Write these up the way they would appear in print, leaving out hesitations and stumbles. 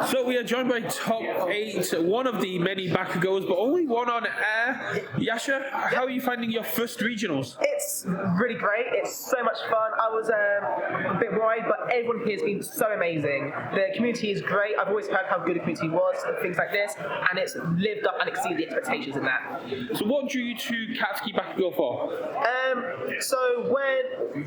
So we are joined by top 8, one of the many backer goers, but only one on air. Yasar, how are you finding your first regionals? It's really great. It's so much fun. I was a bit worried, but everyone here has been so amazing. The community is great. I've always heard how good the community was and things like this, and it's lived up and exceeded the expectations in that. So what drew you to Katsuki Backer Go for? So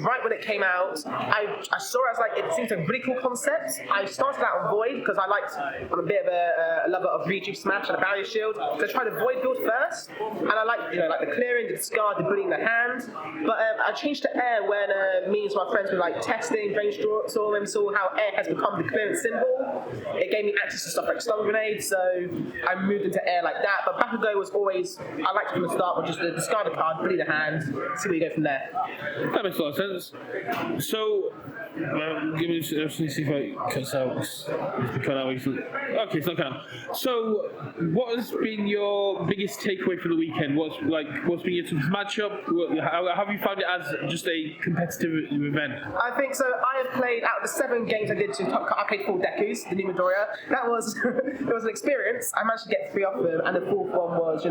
right when it came out, I saw it as like, it seems like a really cool concept. I started out on Void because I'm a bit of a lover of Rejuve Smash and a Barrier Shield. So I tried the Void build first, and I like the clearing, the discard, the bullying the hand. But I changed to Air when me and my friends were like testing, brainstorming, saw how Air has become the clearance symbol. It gave me access to stuff like stun grenades, so I moved into Air like that. But Backer Go was always, I liked it from the start, with just the discard a card, bully the hand, see where you go from there. That makes a lot of sense. So, give me let's see if I cut out. Okay, it's not cut out. So, what has been your biggest takeaway for the weekend? What's been your toughest matchup? How have you found it as just a competitive event? I think so. I have played out of the 7 games I did. I played 4 Dekus, the new Midoriya. That was it was an experience. I managed to get 3 off them, and the 4th one was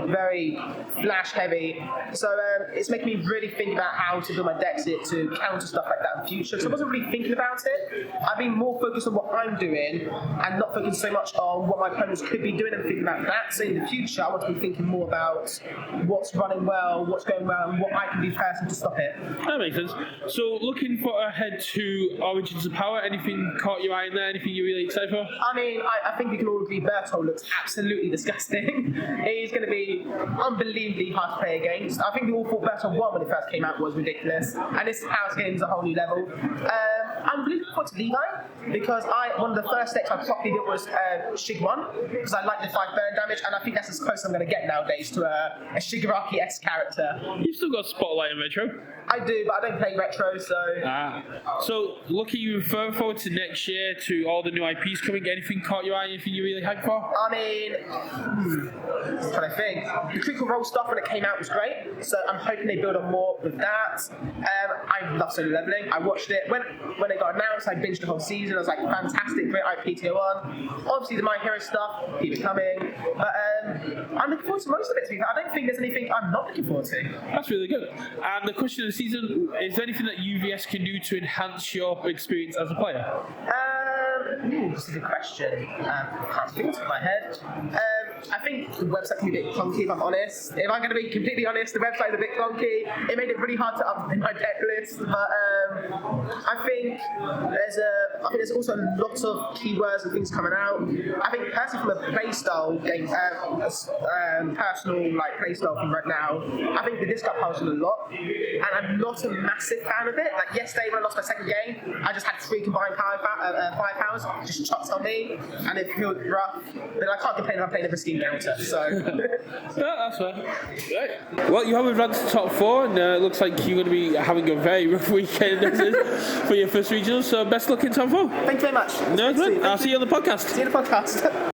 very flash heavy. So it's making me really think about how to build my decks to counter stuff like that in the future. So I wasn't really thinking about it. I've been more focused on what I'm doing and not focusing so much on what my opponents could be doing and thinking about that. So in the future, I want to be thinking more about what's running well, what's going well, and what I can do personally to stop it. That makes sense. So looking ahead to Origins of Power, anything caught your eye in there? Anything you're really excited for? I mean, I think we can all agree Bertol looks absolutely disgusting. He's going to be unbelievably hard to play against. I think we all thought Bertol 1 when it first came out was ridiculous, and this house game's a whole new level. I'm really looking forward to Levi, because one of the first decks I properly did was Shig 1, because I like the 5 burn damage, and I think that's as close as I'm going to get nowadays to a Shigaraki-esque character. You've still got Spotlight and Retro. I do, but I don't play Retro, so... So, looking further forward to next year, to all the new IPs coming, anything caught your eye, anything you really hyped for? I mean, I'm trying to think. The Critical Role stuff when it came out was great, so I'm hoping they build on more with that. I love Solo Leveling. I watched it. When it got announced, I binged the whole season. I was like, fantastic, great IP tier 1. Obviously, the My Hero stuff, keep it coming. But I'm looking forward to most of it, to be fair. I don't think there's anything I'm not looking forward to. That's really good. And the question of the season, is there anything that UVS can do to enhance your experience as a player? That's a good question. I can't think of my head. I think the website can be a bit clunky, if I'm honest. If I'm going to be completely honest, the website is a bit clunky. It made it really hard to update my deck list, but I think there's also a lot of keywords and things coming out. I think personally from a playstyle game, personal playstyle thing right now, I think the discard pile's done a lot, and I'm not a massive fan of it. Like yesterday when I lost my second game, I just had 3 combined firepower, just chucked on me, and it felt rough. But I can't complain if I'm playing a pristine counter, so... Yeah, that's fair. Right. Well, you have advanced to top 4, and it looks like you're going to be having a very rough weekend for your first regional, so best luck in top 4. Thank you very much. No, I'll see you on the podcast. See you on the podcast.